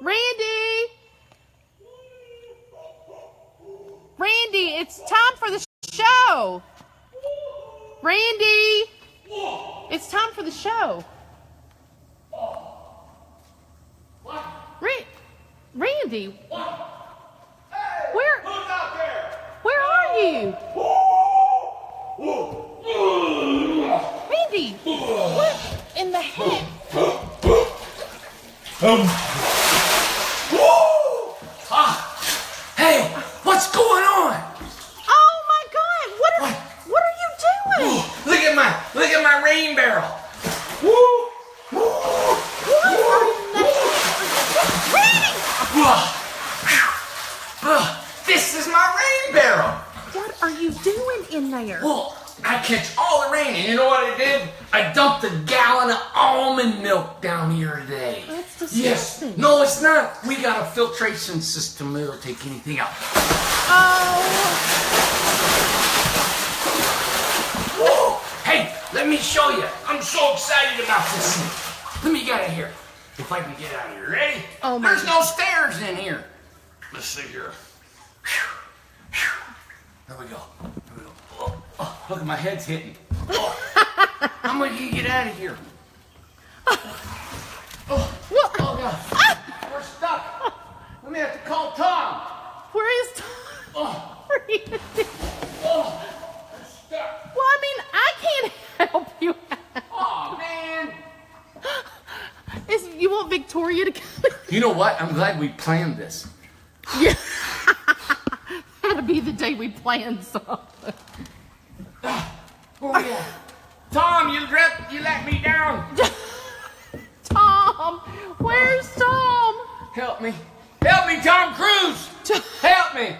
Randy! Randy, it's time for the show. Randy! It's time for the show. Randy! Where? Who's out there? Where are you? Randy! What in the heck? Hey, what's going on? Oh my God! What are you doing? Look at my rain barrel. This is my rain barrel. What are you doing in there? Well, I catch all the rain, and you know what I did? I dumped a gallon of almond milk down here today. That's disgusting. Yes. No, it's not. We got a filtration system that'll take anything out. Oh. Whoa. Hey, let me show you. I'm so excited about this thing. Let me get out of here. If I can get out of here. Ready? Oh, my There's no stairs in here. Let's see here. There we go. Oh, look at my head's hitting. Oh. How am I gonna get out of here? Oh God. We're stuck. We may have to call Tom. Where is Tom? Oh, Randy? we're stuck. Well, I mean, I can't help you out. Oh man. You want Victoria to come? You know what? I'm glad we planned this. Yeah. That'll be the day we plan something. Oh yeah. Tom, you let me down. Tom, where's Tom? Help me, Tom Cruise. Help me.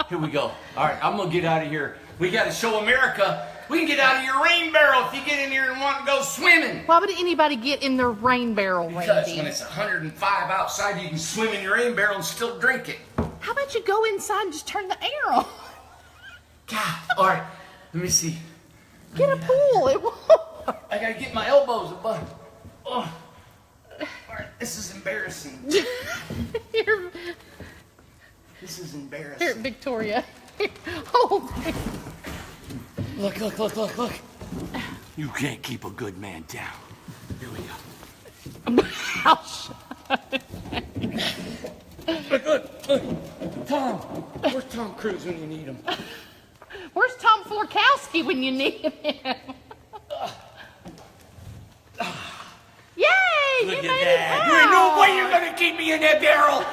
Here we go. All right, I'm gonna get out of here. We got to show America we can get out of your rain barrel if you get in here and want to go swimming. Why would anybody get in their rain barrel, Because Randy? when it's 105 outside, you can swim in your rain barrel and still drink it. How about you go inside and just turn the air on? God. All right, let me see. Get a pool. It won't. I gotta get my elbows above. Oh. All right, this is embarrassing. Here, This is embarrassing. here, Victoria. Here, hold it. Look. You can't keep a good man down. Here we go. I'll shut Look. Tom. Where's Tom Cruise when you need him? Where's Tom Forkowski when you need him? Yay! Look you at made that. it There ain't no out. way you're gonna keep me in that barrel.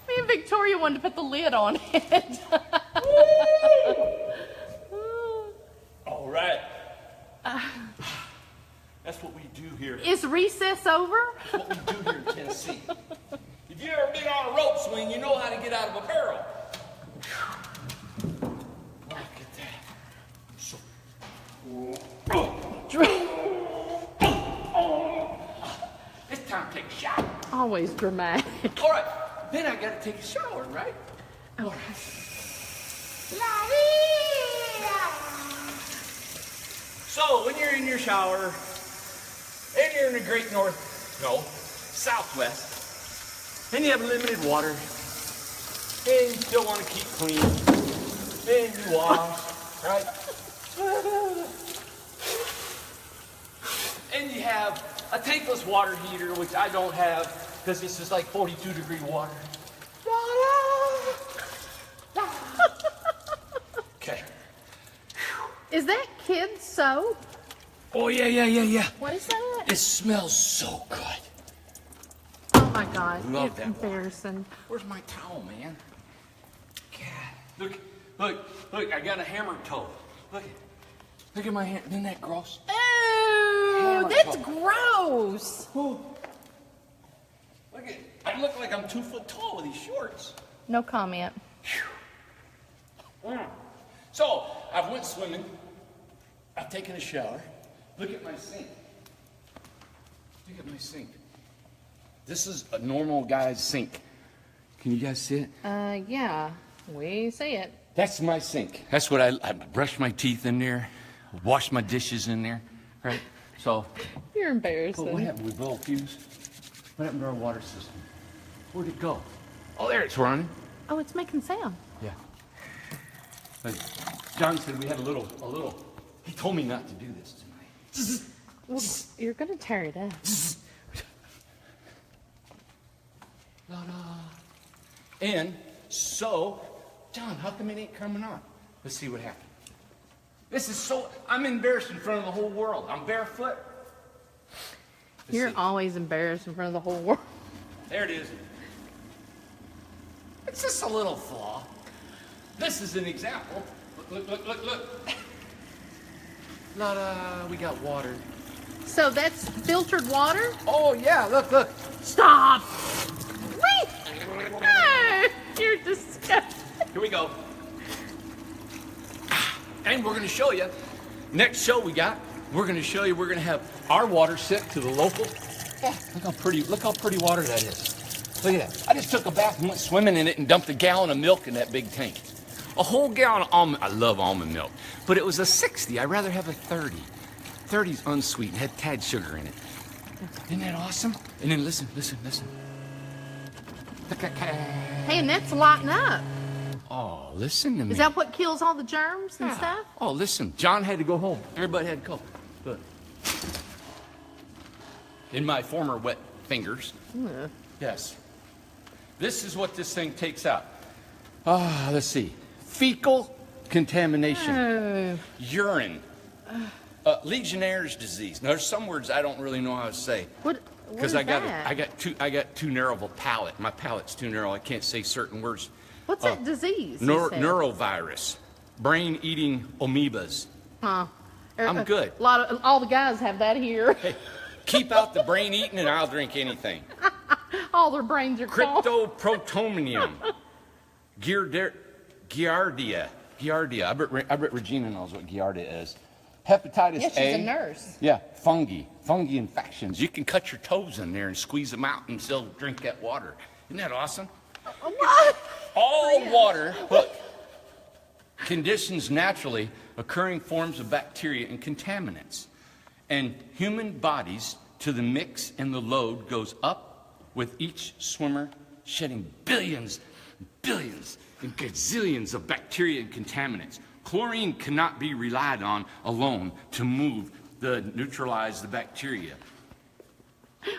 Me and Victoria wanted to put the lid on it. All right. That's what we do here. Is recess over? That's what we do here in Tennessee. If you ever been on a rope swing, you know how to get out of a barrel. Look at that. So. It's time to take a shower. Always dramatic. All right. Then I gotta take a shower, right? Oh. So when you're in your shower, and you're in the Southwest, and you have limited water, and you still want to keep clean, and you wash, right? And you have a tankless water heater, which I don't have, because this is like 42-degree water. Okay. Is that kid soap? Oh, yeah. What is that? It smells so good. Oh my God. Love It's that embarrassing. Where's my towel, man? God. Look, I got a hammer toe. Look at my hand. Isn't that gross? Oh, Hammer that's toe. gross. Look I look like I'm 2 foot tall with these shorts. No comment. So, I've went swimming. I've taken a shower. Look at my sink. This is a normal guy's sink. Can you guys see it? Yeah, we see it. That's my sink. That's what I brush my teeth in there, wash my dishes in there, right? So, You're embarrassing. what happened? We blow a fuse? What happened to our water system? Where'd it go? Oh, there it's running. Oh, it's making sound. Yeah. But John said we had a little. He told me not to do this tonight. Well, you're gonna tear it up. And so, John, how come it ain't coming on? Let's see what happened. This is so, I'm embarrassed in front of the whole world. I'm barefoot. You're always embarrassed in front of the whole world. There it is. It's just a little flaw. This is an example. Look. La-da, we got water. So that's filtered water? Oh, yeah, look. Stop! No, you're disgusting. Here we go. And we're going to show you, next show we got, we're going to show you, we're going to have our water sent to the local. Yeah, look how pretty water that is. Look at that. I just took a bath and went swimming in it and dumped a gallon of milk in that big tank. A whole gallon of almond, I love almond milk, but it was a 60. I'd rather have a 30. 30's unsweetened, had tad sugar in it. Isn't that awesome? And then listen. Hey, and that's lighting up. Oh, listen to me. Is that what kills all the germs and stuff? Oh, listen. John had to go home. Everybody had to go. Look. In my former wet fingers. Yes. This is what this thing takes out. Let's see. Fecal contamination. Urine. Legionnaire's disease. Now, there's some words I don't really know how to say. What Because is that? I got too narrow of a palate. My palate's too narrow. I can't say certain words. What's that disease? you said? Neurovirus, brain-eating amoebas. Huh. I'm good. All the guys have that here. Hey, keep out the brain-eating, and I'll drink anything. All their brains are gone. Cryptoprotonium, Giardia. I bet Regina knows what Giardia is. Hepatitis Yeah, she's A. a nurse. Yeah, fungi infections. You can cut your toes in there and squeeze them out and still drink that water. Isn't that awesome? What? All water, look, conditions naturally occurring forms of bacteria and contaminants. And human bodies, to the mix and the load, goes up with each swimmer shedding billions and gazillions of bacteria and contaminants. Chlorine cannot be relied on alone to neutralize the bacteria.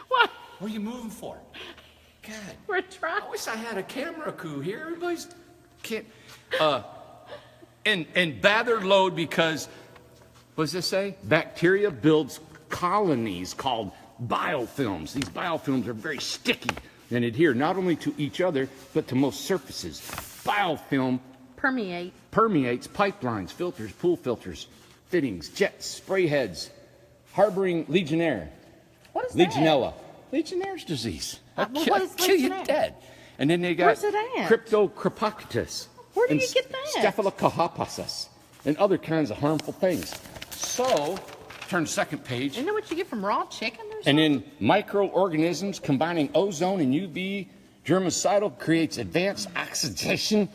What? What are you moving for? God. We're trying. I wish I had a camera crew here. Everybody's can't. And bather load because, what does this say? Bacteria builds colonies called biofilms. These biofilms are very sticky and adhere not only to each other but to most surfaces. Biofilm permeates pipelines, filters, pool filters, fittings, jets, spray heads, harboring Legionnaire. What is that? Legionella. Legionnaire's disease. What is kill you Legionnaire? dead. And then they got Where's it at? Cryptococcus. Where do and you get that? Staphylococcus and other kinds of harmful things. So, turn second page. You know what you get from raw chicken or something? And then microorganisms combining ozone and UV germicidal creates advanced oxidation,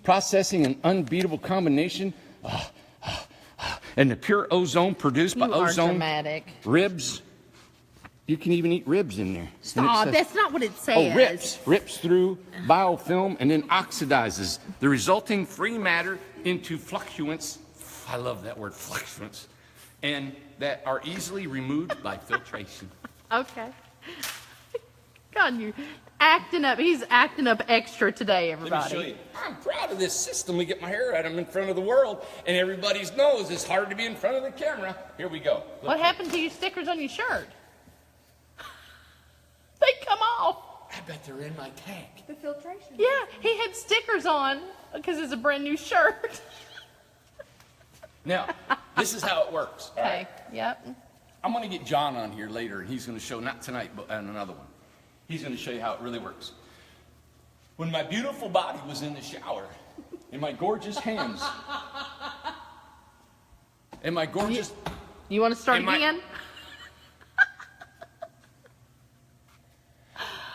processing an unbeatable combination. And the pure ozone produced by You are ozone dramatic. ribs. You can even eat ribs in there. Stop, that's not what it says. Rips through biofilm and then oxidizes the resulting free matter into fluctuants. I love that word, fluctuants. And that are easily removed by filtration. Okay. God, you're acting up. He's acting up extra today, everybody. Let me show you. I'm proud of this system. We get my hair out. I'm in front of the world, and everybody's knows it's hard to be in front of the camera. Here we go. Look What here. happened to your stickers on your shirt? They come off. I bet they're in my tank. The filtration. Yeah, he had stickers on because it's a brand new shirt. Now, this is how it works. Okay, yep. I'm going to get John on here later, and he's going to show, not tonight, but on another one. He's going to show you how it really works. When my beautiful body was in the shower, and my gorgeous hands, and my gorgeous... You want to start And my- again?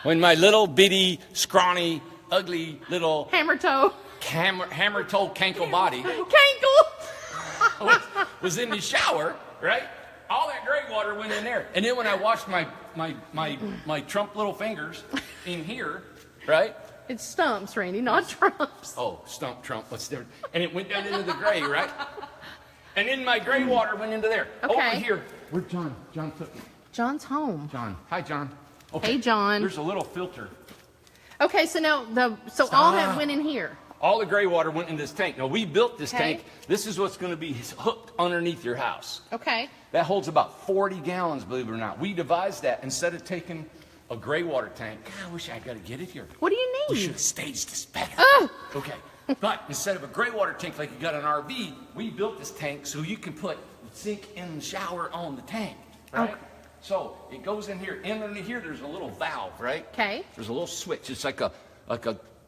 When my little bitty, scrawny, ugly little Hammer toe. hammer-toe cankle body Cankle. was in the shower, right? All that gray water went in there. And then when I washed my my Trump little fingers in here, right? It's stumps, Randy, not Trumps. Oh, stump Trump, what's different? And it went down into the gray, right? And then my gray water went into there. Okay. Over here, where's John? John took me. John's home. John, hi John. Okay. Hey, John. There's a little filter. Okay, so now all that went in here. All the gray water went in this tank. Now we built this Okay. tank. This is what's going to be hooked underneath your house. Okay. That holds about 40 gallons, believe it or not. We devised that instead of taking a gray water tank. God, I wish I got to get it here. What do you We need? should have staged this better. Oh. Okay. But instead of a gray water tank like you got an RV, we built this tank so you can put the sink and the shower on the tank. Right? Okay. So it goes in here. And underneath here, there's a little valve, right? Okay. There's a little switch. It's like a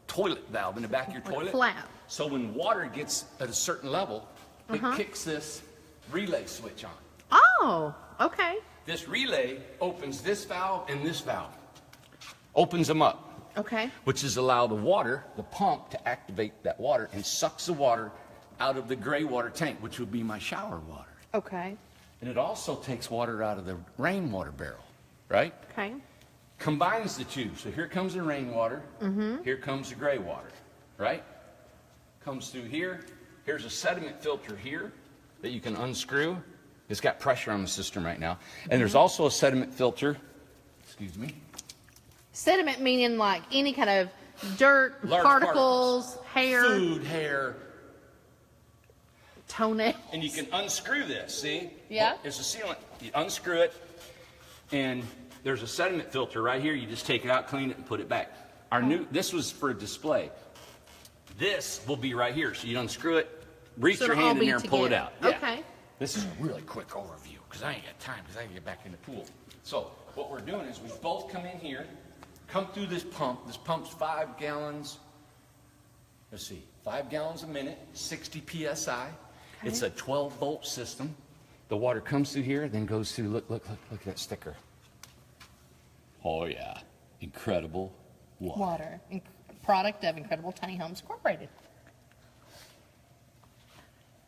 toilet valve in the back of your Like a toilet. flap. So when water gets at a certain level, it kicks this relay switch on. Oh, okay. This relay opens this valve and this valve. Opens them up. Okay. Which is allow the water, the pump, to activate that water and sucks the water out of the gray water tank, which would be my shower water. Okay. And it also takes water out of the rainwater barrel, right? Okay. Combines the two. So here comes the rainwater. Here comes the gray water, right? Comes through here. Here's a sediment filter here that you can unscrew. It's got pressure on the system right now. And there's also a sediment filter, excuse me, Sediment meaning like any kind of dirt, Large particles, hair, food, hair, toenails. and you can unscrew this, see? Yeah. Well, it's a sealant. You unscrew it, and there's a sediment filter right here. You just take it out, clean it, and put it back. This was for display. This will be right here. So you unscrew it, reach So your it'll all hand in be there and pull it together. out. Yeah. Okay. This is a really quick overview because I ain't got time because I got to get back in the pool. So what we're doing is we both come in here, come through this pump. This pump's 5 gallons. Let's see, 5 gallons a minute, 60 psi. It's a 12-volt system. The water comes through here, then goes through. Look at that sticker. Oh yeah, incredible water. Water. Product of Incredible Tiny Homes Incorporated.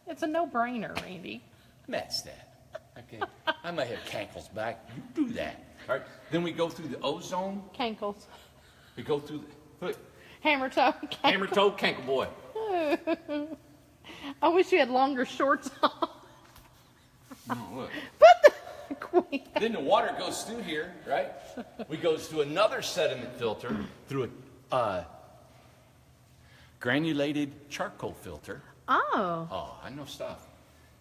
It's a no-brainer, Randy. That's that. Okay, I might have cankles back. You do that. All right. Then we go through the ozone. Cankles. We go through the look, Hammer toe. hammer toe cankle boy. I wish you had longer shorts on. Oh, look. But the queen. Then the water goes through here, right? We goes through another sediment filter through a granulated charcoal filter. Oh. Oh, I know stuff.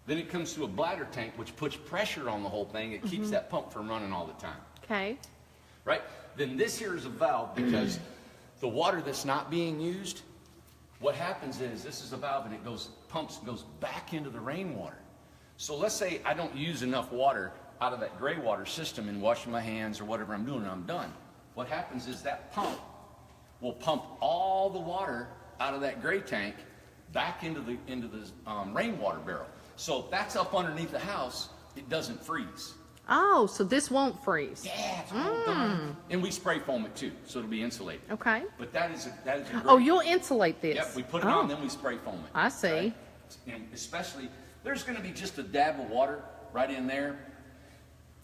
Then it comes through a bladder tank, which puts pressure on the whole thing. It keeps that pump from running all the time, Okay. right? Then this here is a valve because the water that's not being used, what happens is this is a valve and it goes back into the rainwater. So let's say I don't use enough water out of that gray water system in washing my hands or whatever I'm doing and I'm done. What happens is that pump will pump all the water out of that gray tank back into the rainwater barrel. So if that's up underneath the house, it doesn't freeze. Oh, so this won't freeze. Yeah, it's all done. And we spray foam it too, so it'll be insulated. Okay. But that is a great. Oh, you'll insulate this. Yep, we put it on, then we spray foam it. I see. Right? And especially, there's going to be just a dab of water right in there.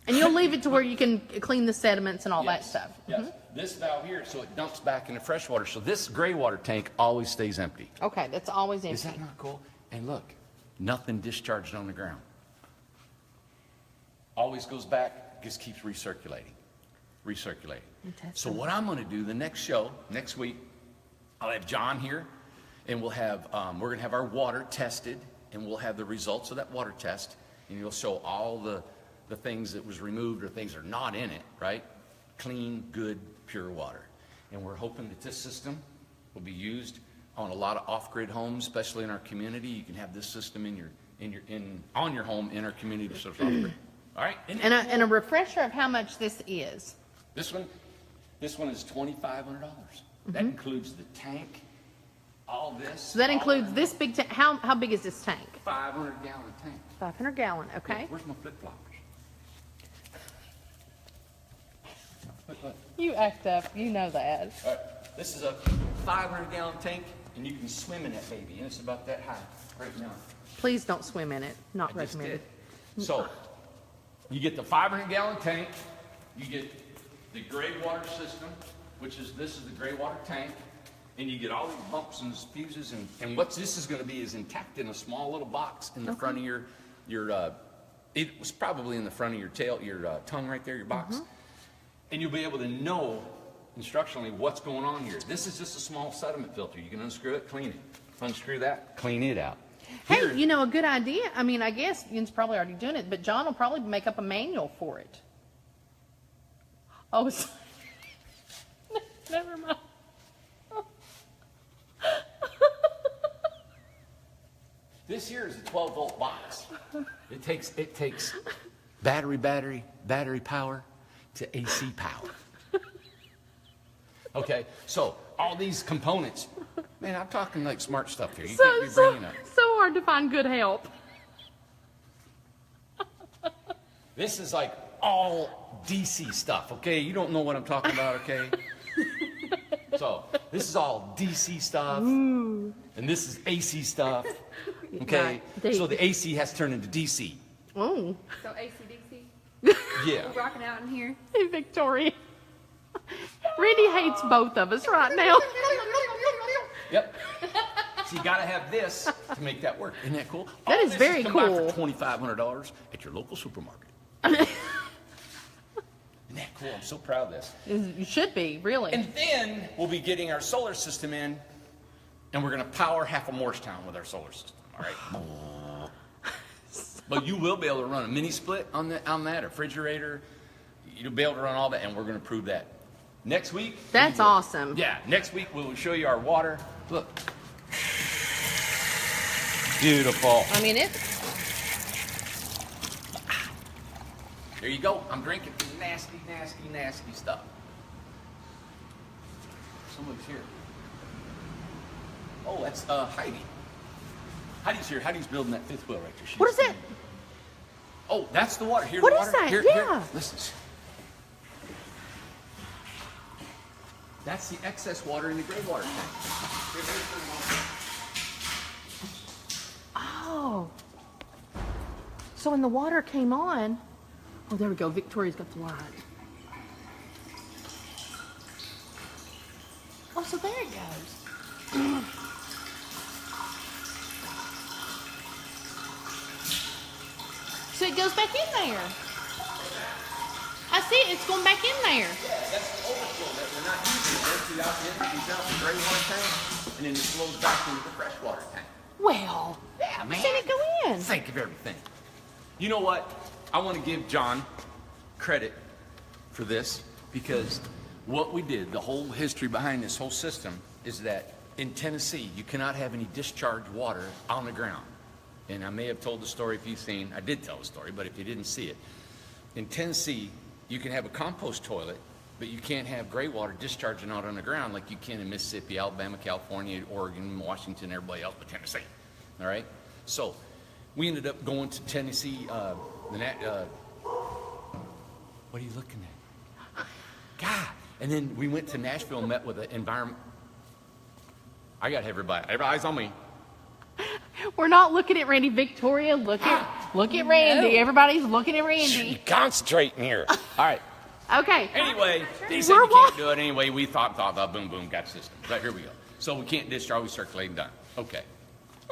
And you'll leave it to where you can clean the sediments and all that Yes, stuff. Yes. This valve here, so it dumps back into fresh water. So this gray water tank always stays empty. Okay, that's always empty. Is that not cool? And look, nothing discharged on the ground. Always goes back, just keeps recirculating. So what I'm going to do, the next show, next week, I'll have John here, and we'll have, we're going to have our water tested, and we'll have the results of that water test, and you'll show all the things that was removed or things that are not in it, right? Clean, good, pure water. And we're hoping that this system will be used on a lot of off-grid homes, especially in our community. You can have this system on your home in our community, so it's off-grid. All right? And a refresher of how much this is. This one is $2,500. That includes the tank, all this. So that includes this big tank. How big is this tank? 500-gallon tank. 500 gallon, okay. Yeah, where's my flip-floppers? Look. You act up, you know that. All right, this is a 500-gallon tank, and you can swim in that baby, and it's about that high right now. Please don't swim in it, not I just recommended. did. So, you get the 500-gallon tank, you get the gray water system, which is, this is the gray water tank, and you get all these bumps and fuses, and what this is gonna be is intact in a small little box in the front of your it was probably in the front of your tail, your tongue right there, your box. And you'll be able to know instructionally what's going on here. This is just a small sediment filter. You can unscrew it, clean it. Unscrew that, clean it out. Here, Hey, you know, a good idea. I mean, I guess Ian's probably already doing it, but John will probably make up a manual for it. Oh, it's... Never mind. this here is a 12-volt box. It takes battery power to AC power. Okay, so all these components, man, I'm talking like smart stuff here. You can't be bringing up. So hard to find good help. This is like all DC stuff, okay? You don't know what I'm talking about, okay? So this is all DC stuff, and this is AC stuff, okay? Right. So the AC has turned into DC. Oh, So AC/DC, Yeah. rocking out in here. hey, Victoria. Randy hates both of us right now. Yep. So you gotta have this to make that work. Isn't that cool? That All is this very come by cool. for $2,500 at your local supermarket. Isn't that cool? I'm so proud of this. You should be, really. And then we'll be getting our solar system in, and we're gonna power half of Morristown with our solar system. All right. But you will be able to run a mini split on that, a refrigerator. You'll be able to run all that, and we're gonna prove that next week. That's we will- awesome. Yeah, next week we will show you our water. Look. Beautiful. I mean, it's... There you go. I'm drinking nasty stuff. Somebody's here. Oh, that's Heidi. Heidi's here. Heidi's building that fifth wheel right there. She's What is that? Oh, that's the water. Here, What the is water. that? Here, Yeah. Listen. That's the excess water in the gray water tank. Oh. So when the water came on... Oh, there we go. Victoria's got the light. Oh, so there it goes. So it goes back in there. I see it. It's going back in there. Yeah, that's the overflow that we're not using. It empties out the gray water tank, and then it flows back into the fresh water tank. Well, Yeah, man. seen it go in. Think of everything. You know what? I want to give John credit for this, because what we did, the whole history behind this whole system, is that in Tennessee, you cannot have any discharged water on the ground. And I may have told the story if you've seen, I did tell the story, but if you didn't see it, in Tennessee, you can have a compost toilet, but you can't have gray water discharging out on the ground like you can in Mississippi, Alabama, California, Oregon, Washington, everybody else but Tennessee. All right? So we ended up going to Tennessee, what are you looking at? God. And then we went to Nashville and met with an environment. I got everybody. Everybody's on me. We're not looking at Randy. Victoria, look at Randy. Everybody's looking at Randy. Concentrating here. All right. Okay. Anyway, they said We're you can't do it anyway. We thought, boom, boom, got system. But here we go. So we can't discharge, we circulate, done. Okay.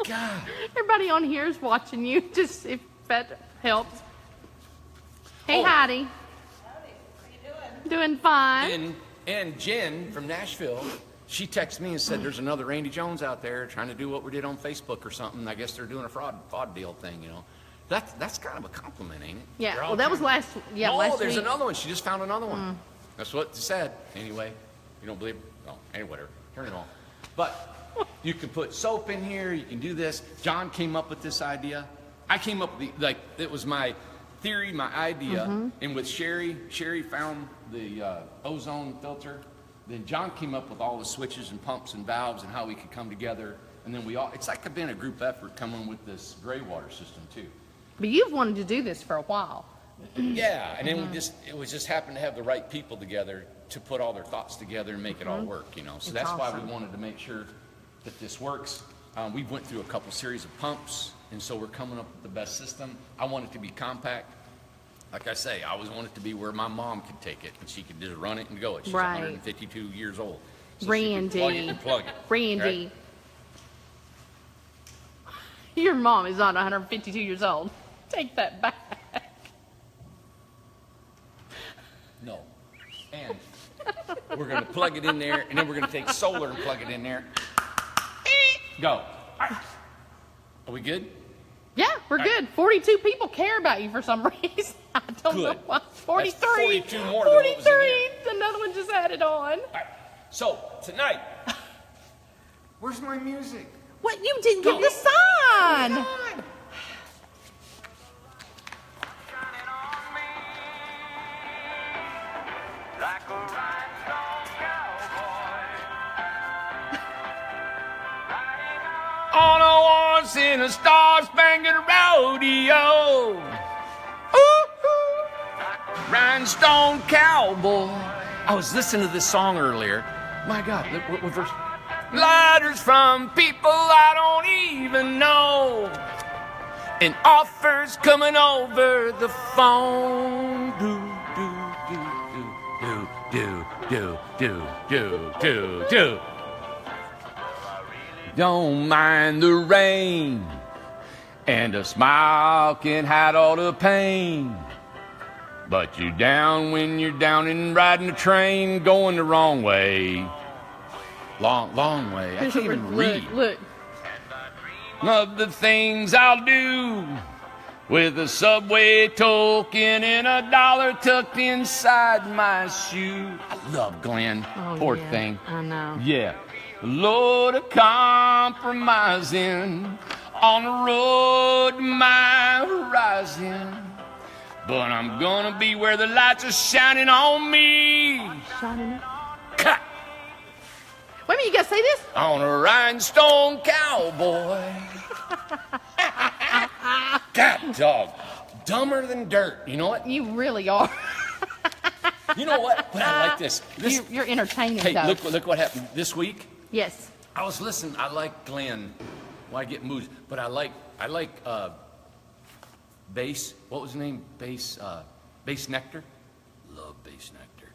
God. Everybody on here is watching you. Just if that helps. Hey, Oh. Heidi. Doing fine. And Jen from Nashville, she texted me and said, there's another Randy Jones out there trying to do what we did on Facebook or something. I guess they're doing a fraud deal thing, you know. That's kind of a compliment, ain't it? Yeah. They're all Well, that was trying- last No, there's week. another one. She just found another one. That's what she said. Anyway, you don't believe? Oh, anyway, whatever. Turn it on. But you can put soap in here. You can do this. John came up with this idea. I came up with it was my theory, my idea. And with Sherry found the ozone filter. Then John came up with all the switches and pumps and valves and how we could come together. And then it's like been a group effort coming with this gray water system too. But you've wanted to do this for a while. Yeah, and then it was just happened to have the right people together to put all their thoughts together and make it all work, you know. So It's that's why awesome. we wanted to make sure that this works. We went through a couple series of pumps, and so we're coming up with the best system. I want it to be compact. like I say, I always want it to be where my mom could take it and she could just run it and go. She's Right. 152 years old. So Randy. she could plug it and plug it. Randy. Right? Your mom is not 152 years old. Take that back. No. And we're going to plug it in there, and then we're going to take solar and plug it in there. Go. All right. Are we good? Yeah, we're good. 42 people care about you for some reason. I don't know Good. why. 43. That's 42 more than what was in 43. Another one just added on. All right. So, tonight, where's my music? What? You didn't get the sign. Like a rhinestone cowboy. On a once in a star-spangled rodeo. Ooh, rhinestone cowboy. I was listening to this song earlier. My God, look, what verse? Letters from people I don't even know, and offers coming over the phone. Do. Don't mind the rain, and a smile can hide all the pain. But you're down when you're down and riding a train going the wrong way. Long way. I can't even read. Look. Of the things I'll do with a subway token and $1 tucked inside my shoe. I love Glenn. Oh, Poor yeah. thing. I know. Yeah. Load of compromising on the road to my horizon. But I'm gonna be where the lights are shining on me. Shining. Cut. Wait a minute, you gotta say this? On a rhinestone cowboy. God, dog. Dumber than dirt. You know what? You really are. You know what? But I like this. You're entertaining, Hey, though. look what happened this week. Yes. I was listening. I like Glenn. Well, I get moods, but I like Bass. What was his name? Bass Nectar. Love Bass Nectar.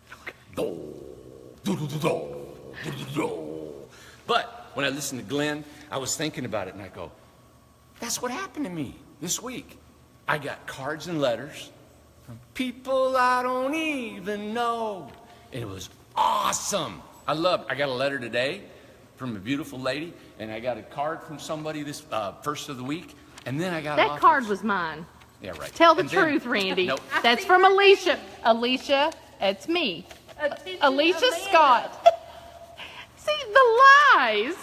But when I listened to Glenn, I was thinking about it, and I go, that's what happened to me this week. I got cards and letters from people I don't even know, and it was awesome. I got a letter today from a beautiful lady, and I got a card from somebody this first of the week, and then I got That card was mine. yeah, right. Tell the And then- truth, Randy. Nope. That's from Alicia. Alicia, it's me. Alicia Scott. See, the lies.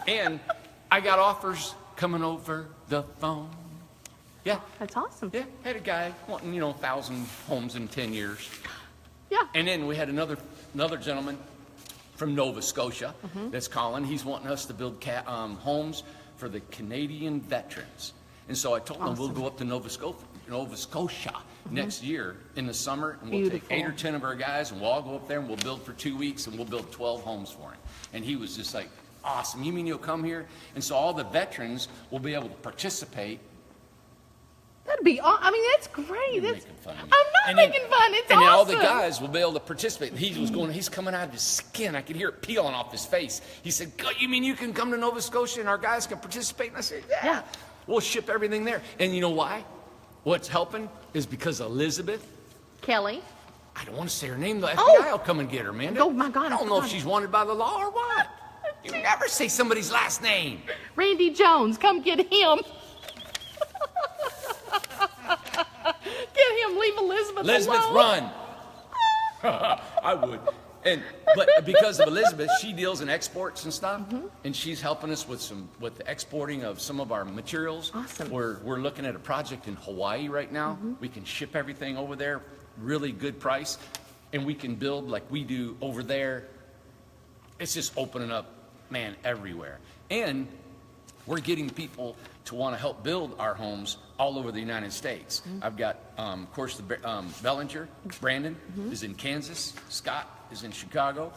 And I got offers coming over the phone. Yeah, That's awesome. yeah. Had a guy wanting 1,000 homes in 10 years. Yeah. And then we had another gentleman from Nova Scotia that's calling. He's wanting us to build homes for the Canadian veterans. And so I told him we'll go up to Nova Scotia next year in the summer, and we'll take Beautiful. 8 or 10 of our guys, and we'll all go up there, and we'll build for 2 weeks, and we'll build 12 homes for him. And he was just like, awesome. You mean you'll come here? And so all the veterans will be able to participate. That'd be I mean, that's great. You're That's, making fun of me. I'm not And then- making fun. It's and awesome. then all the guys will be able to participate. He's coming out of his skin. I could hear it peeling off his face. He said, God, you mean you can come to Nova Scotia and our guys can participate? And I said, yeah. We'll ship everything there. And you know why? What's helping is because Elizabeth, Kelly. I don't want to say her name. The FBI Oh. will come and get her, man. Oh, my God, I don't know God. if she's wanted by the law or what. You never say somebody's last name. Randy Jones, come get him. Get him. Leave Elizabeth alone. Run. I would. But because of Elizabeth, she deals in exports and stuff, and she's helping us with the exporting of some of our materials. Awesome. We're looking at a project in Hawaii right now. We can ship everything over there, really good price, and we can build like we do over there. It's just opening up, man, everywhere. And we're getting people to want to help build our homes all over the United States. I've got, of course, Bellinger, Brandon is in Kansas, Scott is in Chicago.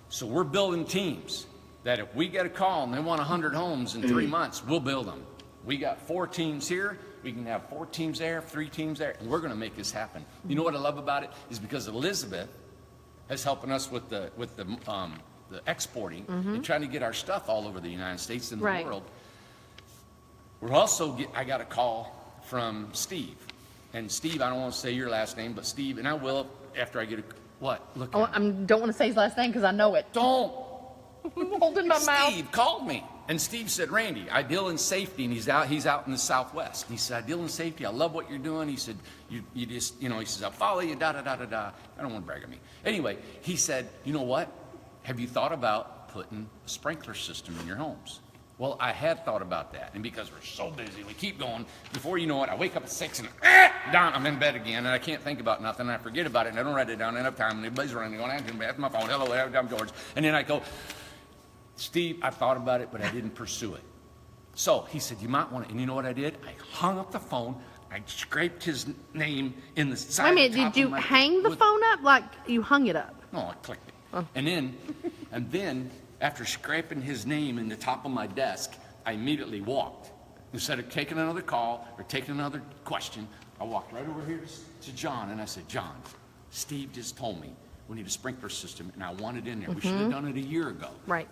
So we're building teams that if we get a call and they want 100 homes in 3 months, we'll build them. We got 4 teams here, We can have 4 teams there, 3 teams there, and we're going to make this happen. You know what I love about it is because Elizabeth is helping us with the exporting and trying to get our stuff all over the United States and the Right. world. We're also I got a call from Steve, and Steve, I don't want to say your last name, but Steve, and I will after I get a what? Look, Oh, at him. I don't want to say his last name because I know it. Don't. I'm holding my mouth. Steve called me, and Steve said, "Randy, I deal in safety," and he's out in the Southwest. He said, "I deal in safety. I love what you're doing." He said, "You just, he says, I'll follow you, da da da da da." I don't want to brag on me. Anyway, he said, "You know what? Have you thought about putting a sprinkler system in your homes?" Well, I had thought about that, and because we're so busy, we keep going. Before you know it, I wake up at 6 and down, I'm in bed again, and I can't think about nothing. And I forget about it, and I don't write it down enough time. And everybody's running, going, "I'm back to my phone. Hello, I'm George." And then I go, "Steve, I thought about it, but I didn't pursue it." So he said, "You might want to," and you know what I did? I hung up the phone. I scraped his name in the side. Wait a minute, top did you of my- hang the with- phone up like you hung it up? No, I clicked it. And then, after scraping his name in the top of my desk, I immediately walked. Instead of taking another call or taking another question, I walked right over here to John, and I said, "John, Steve just told me we need a sprinkler system, and I want it in there. We should have done it a year ago." Right.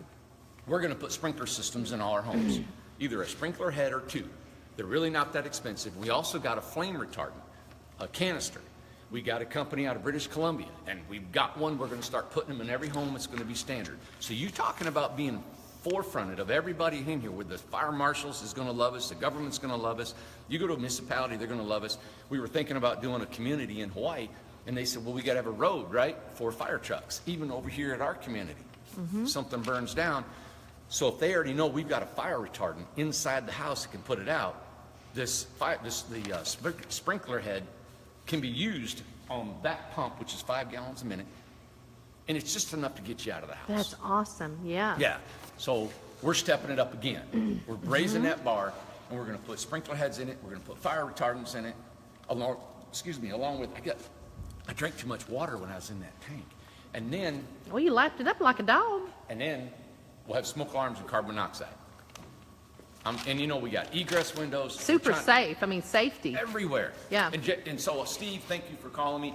We're going to put sprinkler systems in all our homes, either a sprinkler head or 2. They're really not that expensive. We also got a flame retardant, a canister. We got a company out of British Columbia, and we've got one. We're going to start putting them in every home. It's going to be standard. So you talking about being forefronted of everybody in here, with the fire marshals is going to love us, the government's going to love us. You go to a municipality, they're going to love us. We were thinking about doing a community in Hawaii, and they said, "Well, we got to have a road, right, for fire trucks, even over here at our community. Something burns down." So if they already know we've got a fire retardant inside the house that can put it out, the sprinkler head can be used on that pump, which is 5 gallons a minute, and it's just enough to get you out of the house. That's awesome. Yeah. Yeah. So we're stepping it up again. We're raising that bar, and we're going to put sprinkler heads in it. We're going to put fire retardants in it. Along with I drank too much water when I was in that tank, and then Well, you lapped it up like a dog. we'll have smoke alarms and carbon monoxide. And we got egress windows. We're Super trying- safe. I mean, safety. everywhere. Yeah. And so, Steve, thank you for calling me.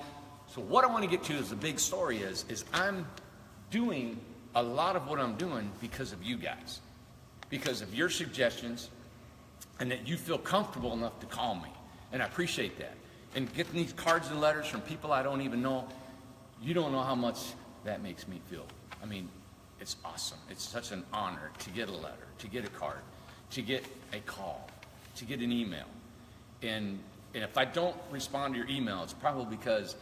So what I want to get to is the big story is I'm doing a lot of what I'm doing because of you guys, because of your suggestions, and that you feel comfortable enough to call me, and I appreciate that. And getting these cards and letters from people I don't even know, you don't know how much that makes me feel. I mean, it's awesome. It's such an honor to get a letter, to get a card, to get a call, to get an email. And if I don't respond to your email, it's probably because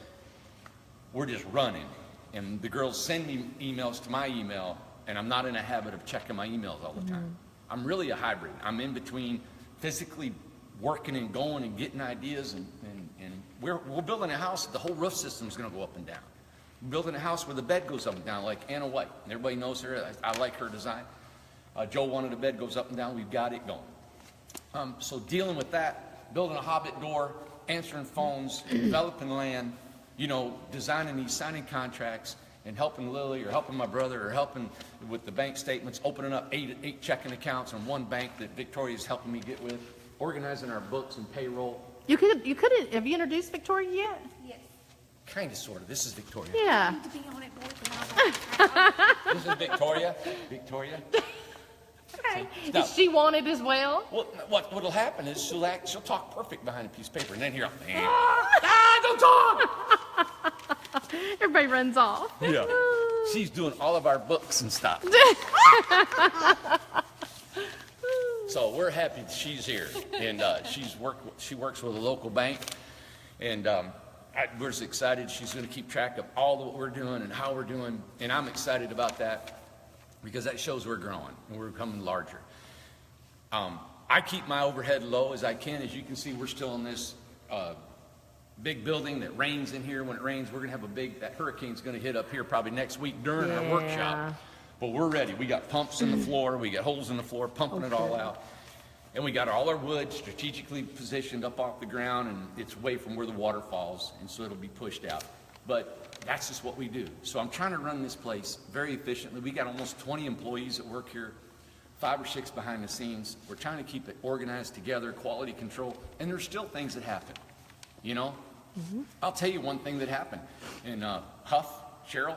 we're just running. And the girls send me emails to my email, and I'm not in a habit of checking my emails all the time. I'm really a hybrid. I'm in between physically working and going and getting ideas, and we're building a house. The whole roof system is going to go up and down. We're building a house where the bed goes up and down, like Anna White. Everybody knows her. I like her design. Joe wanted a bed goes up and down. We've got it going. So dealing with that, building a hobbit door, answering phones, developing land, designing these signing contracts, and helping Lily or helping my brother or helping with the bank statements, opening up eight checking accounts on one bank that Victoria's helping me get with, organizing our books and payroll. You couldn't. Have you introduced Victoria yet? Yes. Kind of, sort of. This is Victoria. Yeah. To be on it more than I was. This is Victoria. Victoria. Okay. Stop. Is she wanted as well? Well, what'll happen is she'll talk perfect behind a piece of paper, and then here, don't talk. Everybody runs off. Yeah. She's doing all of our books and stuff. So we're happy that she's here, and she works with a local bank, and we're just excited. She's going to keep track of all of what we're doing and how we're doing, and I'm excited about that because that shows we're growing and we're becoming larger. I keep my overhead low as I can. As you can see, we're still in this big building that rains in here. When it rains, we're going to have that hurricane's going to hit up here probably next week during our workshop. But we're ready. We got pumps in the floor. We got holes in the floor, pumping it all out. And we got all our wood strategically positioned up off the ground, and it's away from where the water falls, and so it'll be pushed out. But that's just what we do. So I'm trying to run this place very efficiently. We got almost 20 employees that work here, 5 or 6 behind the scenes. We're trying to keep it organized together, quality control, and there's still things that happen, you know? I'll tell you one thing that happened. In Huff, Cheryl,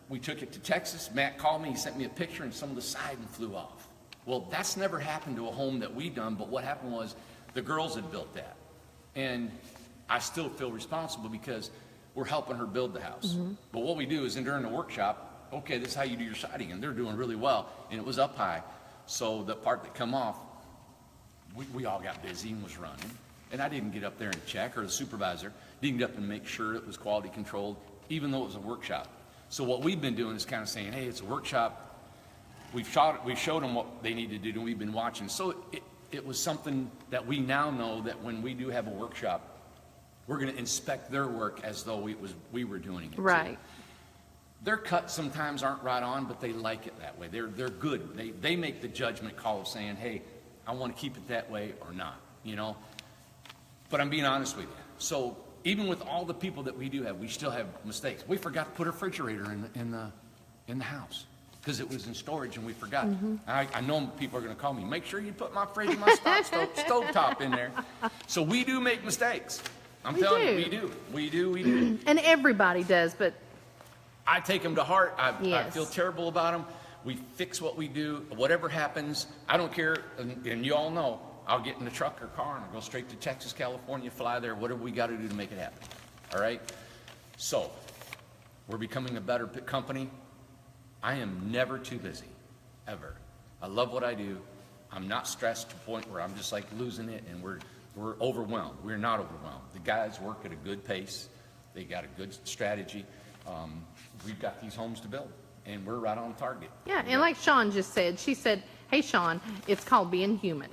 we took it to Texas. Matt called me, he sent me a picture, and some of the siding flew off. Well, that's never happened to a home that we done, but what happened was the girls had built that. And I still feel responsible because we're helping her build the house. But what we do is during the workshop, okay, this is how you do your siding, and they're doing really well, and it was up high. So the part that come off, we all got busy and was running, and I didn't get up there and check, or the supervisor didn't get up and make sure it was quality controlled, even though it was a workshop. So what we've been doing is kind of saying, hey, it's a workshop. We showed them what they need to do, and we've been watching. So it was something that we now know that when we do have a workshop, we're going to inspect their work as though we were doing it. Right. Too. Their cuts sometimes aren't right on, but they like it that way. They're good. They make the judgment call of saying, hey, I want to keep it that way or not, you know. But I'm being honest with you. So even with all the people that we do have, we still have mistakes. We forgot to put a refrigerator in the house because it was in storage and we forgot. I know people are going to call me. Make sure you put my fridge and my stove top in there. So we do make mistakes. I'm telling you, we do. And everybody does, but I take them to heart. I Yes. feel terrible about them. We fix what we do. Whatever happens, I don't care. And you all know, I'll get in the truck or car and I'll go straight to Texas, California, fly there, whatever we got to do to make it happen. All right? So, we're becoming a better company. I am never too busy, ever. I love what I do. I'm not stressed to the point where I'm just like losing it and we're overwhelmed. We're not overwhelmed. The guys work at a good pace. They got a good strategy. We've got these homes to build, and we're right on target. yeah, and like Sean just said, she said, hey, Sean, it's called being human.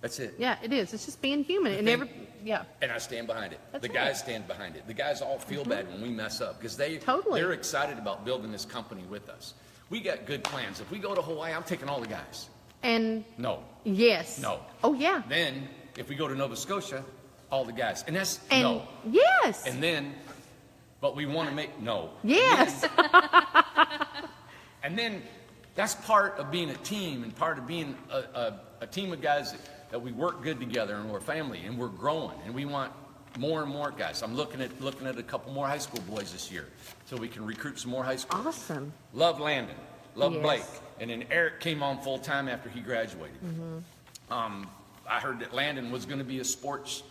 That's it. Yeah, it is. It's just being human. And yeah. And I stand behind it. That's The right. guys stand behind it. The guys all feel bad when we mess up because Totally. they're excited about building this company with us. We got good plans. If we go to Hawaii, I'm taking all the guys. And No. yes. No. Oh, yeah. Then, if we go to Nova Scotia, all the guys. And that's And no. yes. And then, but we want to make no. Yes. And then that's part of being a team and part of being a team of guys that we work good together and we're family and we're growing and we want more and more guys. I'm looking at a couple more high school boys this year so we can recruit some more high school. Awesome. Love Landon, love Yes. Blake, and then Eric came on full time after he graduated. I heard that Landon was going to be a sports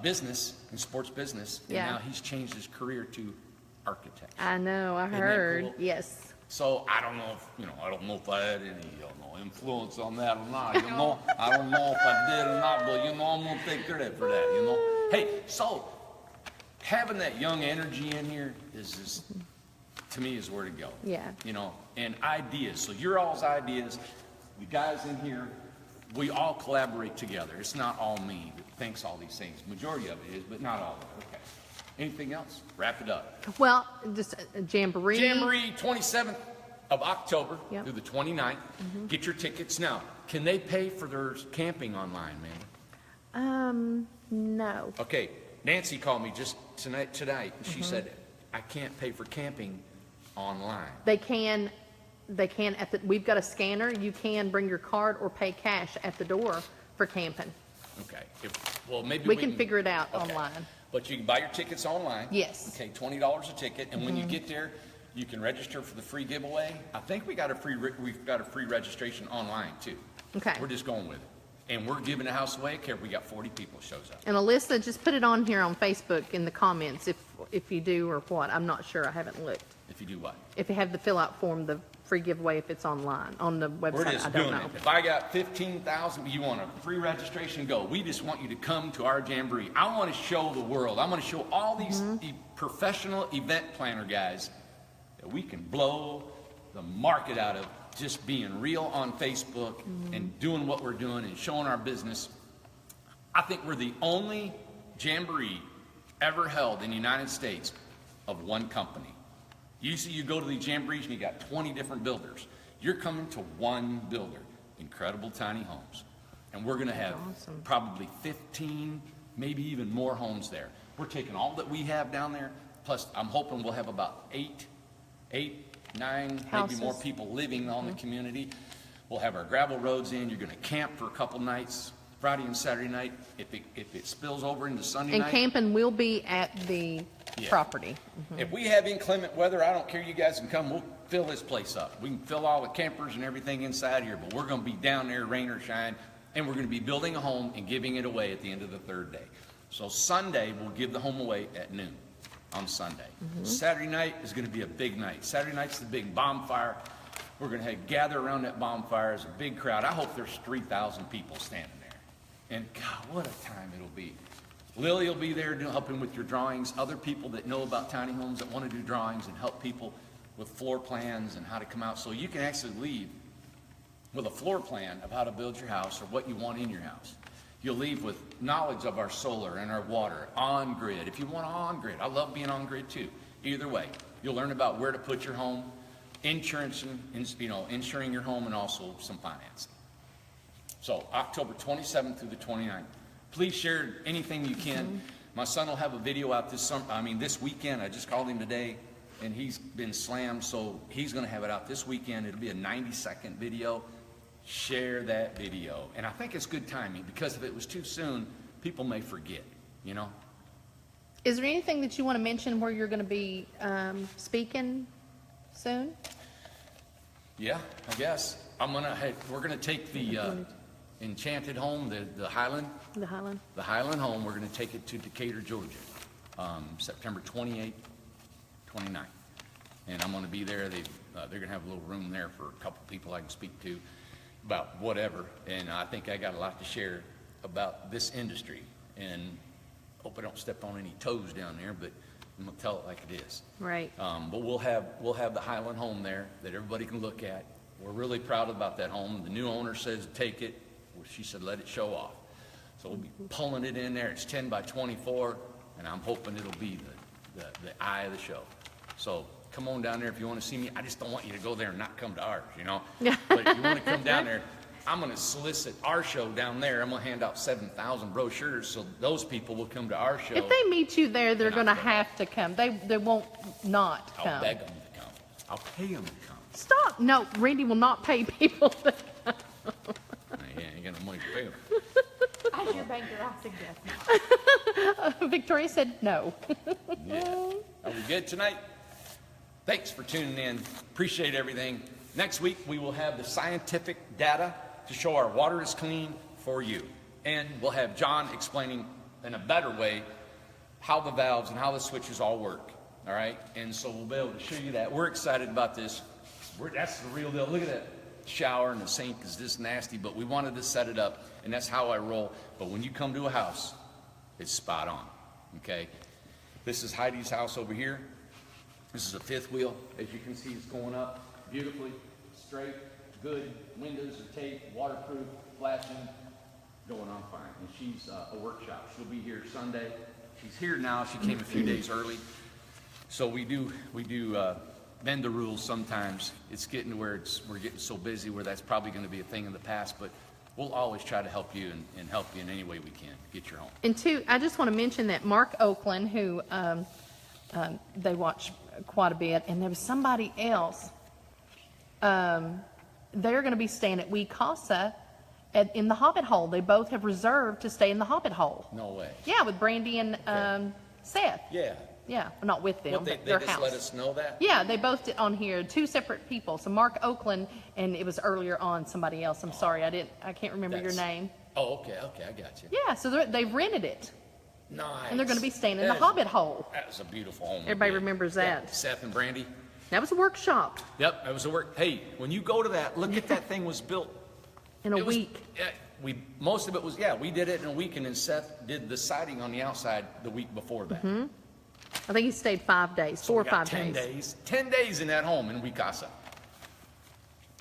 business, and Yeah. now he's changed his career to architect. I know. I that heard. cool? Yes. So I don't know if I had any influence on that or not. I don't know if I did or not, but I'm gonna take credit for that. Hey, so having that young energy in here is just, to me, is where to go. Yeah. And ideas. So your all's ideas, the guys in here, we all collaborate together. It's not all me that thinks all these things. Majority of it is, but not all of it. Okay. Anything else? Wrap it up. Well, just a jamboree. Jamboree, 27th of October Yep. through the 29th. Get your tickets now. Can they pay for their camping online, man? No. Okay, Nancy called me just tonight, and she said, I can't pay for camping online. They can we've got a scanner. You can bring your card or pay cash at the door for camping. Okay, maybe We can figure it out okay. online. But you can buy your tickets online. Yes. Okay, $20 a ticket, and when you get there, you can register for the free giveaway. I think we've got a free registration online too. Okay. We're just going with it. And we're giving the house away. Care if we got 40 people shows up. And Alyssa, just put it on here on Facebook in the comments if you do or what. I'm not sure. I haven't looked. If you do what? If you have the fill out form, the free giveaway, if it's online on the website, We're just I don't doing know. it. If I got 15,000, you want a free registration, go. We just want you to come to our jamboree. I want to show the world. I want to show all these professional event planner guys that we can blow the market out of just being real on Facebook and doing what we're doing and showing our business. I think we're the only jamboree ever held in the United States of one company. Usually you go to these jamborees and you got 20 different builders. You're coming to one builder, Incredible Tiny Homes. And we're gonna have awesome. probably 15, maybe even more homes there. We're taking all that we have down there, plus I'm hoping we'll have about 8, 9, maybe more Houses. people living on the community. We'll have our gravel roads in. You're going to camp for a couple nights, Friday and Saturday night. If it spills over into Sunday And night. camping will be at the Yeah. property. If we have inclement weather, I don't care, you guys can come, we'll fill this place up. We can fill all the campers and everything inside here, but we're gonna be down there, rain or shine, and we're gonna be building a home and giving it away at the end of the third day. So Sunday, we'll give the home away at noon on Sunday. Saturday night is gonna be a big night. Saturday night's the big bonfire. We're gonna gather around that bonfire as a big crowd. I hope there's 3,000 people standing there. And God, what a time it'll be. Lily will be there helping with your drawings. Other people that know about tiny homes that want to do drawings and help people with floor plans and how to come out. So you can actually leave with a floor plan of how to build your house or what you want in your house. You'll leave with knowledge of our solar and our water on grid. If you want on grid, I love being on grid too. Either way, you'll learn about where to put your home, insurance, and, insuring your home, and also some financing. So October 27th through the 29th. Please share anything you can. My son will have a video out this weekend. I just called him today, and he's been slammed, so he's going to have it out this weekend. It'll be a 90-second video. Share that video. And I think it's good timing, because if it was too soon, people may forget, Is there anything that you want to mention where you're going to be speaking soon? Yeah, I guess. We're gonna take the Enchanted home, the Highland. The Highland? The Highland home, we're gonna take it to Decatur, Georgia, September 28th, 29th. And I'm gonna be there. They're gonna have a little room there for a couple people I can speak to about whatever. And I think I got a lot to share about this industry. And hope I don't step on any toes down there, but I'm gonna tell it like it is. Right. But we'll have the Highland home there that everybody can look at. We're really proud about that home. The new owner says take it. She said let it show off. So we'll be pulling it in there. It's 10 by 24, and I'm hoping it'll be the eye of the show. So come on down there if you want to see me. I just don't want you to go there and not come to ours, But if you want to come down there, I'm going to solicit our show down there. I'm going to hand out 7,000 brochures, so those people will come to our show. If they meet you there, they're And going to I'll come. have to come. They won't not I'll come. beg them to come. I'll pay them to come. Stop. No, Randy will not pay people to come. Yeah, you got no money to pay them. As your banker, I suggest no. Victoria said no. Yeah. Are we good tonight? Thanks for tuning in. Appreciate everything. Next week, we will have the scientific data to show our water is clean for you. And we'll have John explaining in a better way how the valves and how the switches all work. All right? And so we'll be able to show you that. We're excited about this. That's the real deal. Look at that shower and the sink is this nasty, but we wanted to set it up, and that's how I roll. But when you come to a house, it's spot on. Okay? This is Heidi's house over here. This is a fifth wheel. As you can see, it's going up beautifully, straight, good. Windows are taped, waterproof, flashing, going on fine. And she's a workshop. She'll be here Sunday. She's here now. She came a few days early. So we do bend the rules sometimes. It's getting to where we're getting so busy where that's probably going to be a thing in the past, but we'll always try to help you and help you in any way we can get your home. And two, I just want to mention that Mark Oakland, who they watch quite a bit, and there was somebody else. They're going to be staying at Wee Casa in the Hobbit Hole. They both have reserved to stay in the Hobbit Hole. No way. Yeah, with Brandy and Seth. Yeah. Yeah, well, not with them, Well, they but their just house. let us know that? Yeah, they both did on here, two separate people. So Mark Oakland, and it was earlier on somebody else. I'm sorry, I can't remember your name. Oh, okay, I got you. Yeah, so they've rented it, Nice. and they're going to be staying in the That is- Hobbit Hole. That was a beautiful home. Everybody Yeah. remembers Yeah. that. Seth and Brandy. That was a workshop Yep, that was a work. Hey, when you go to that, look at that thing was built. in a It was- week. most of it was, we did it in a week, and then Seth did the siding on the outside the week before that. Mm-hmm. I think he stayed 5 days, So 4 we or got 5 10 days. 10 days in that home in Wee Casa.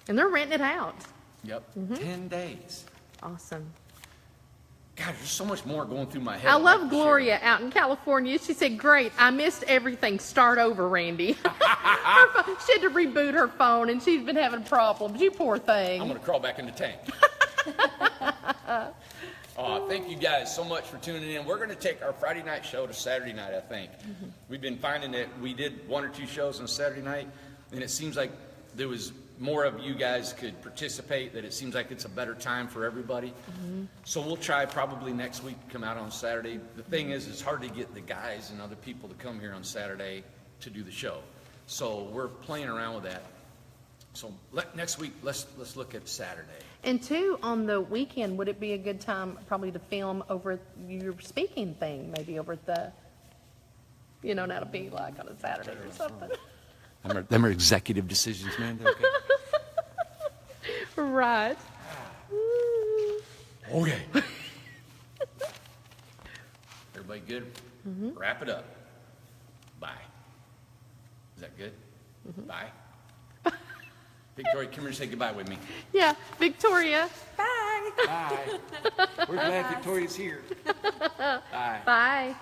And they're renting it out. Yep, Mm-hmm. 10 days. Awesome. God, there's so much more going through my head. I I'd like love to share. Gloria out in California. She said, great, I missed everything. Start over, Randy. She had to reboot her phone, and she's been having problems. You poor I'm thing. going to crawl back in the tank. Thank you guys so much for tuning in. We're going to take our Friday night show to Saturday night, I think. We've been finding that we did 1 or 2 shows on Saturday night, and it seems like there was more of you guys could participate, that it seems like it's a better time for everybody. So we'll try probably next week to come out on Saturday. The thing is, it's hard to get the guys and other people to come here on Saturday to do the show. So we're playing around with that. So next week, let's look at Saturday. And two, on the weekend, would it be a good time probably to film over your speaking thing, maybe over at the, you know, that'll be like on a Saturday or something. Them are executive decisions, man. Okay. Right. Okay. Everybody good? Wrap it up. Bye. Is that good? Bye. Victoria, come here and say goodbye with me. Yeah, Victoria. Bye. We're glad Victoria's here. Bye. Bye.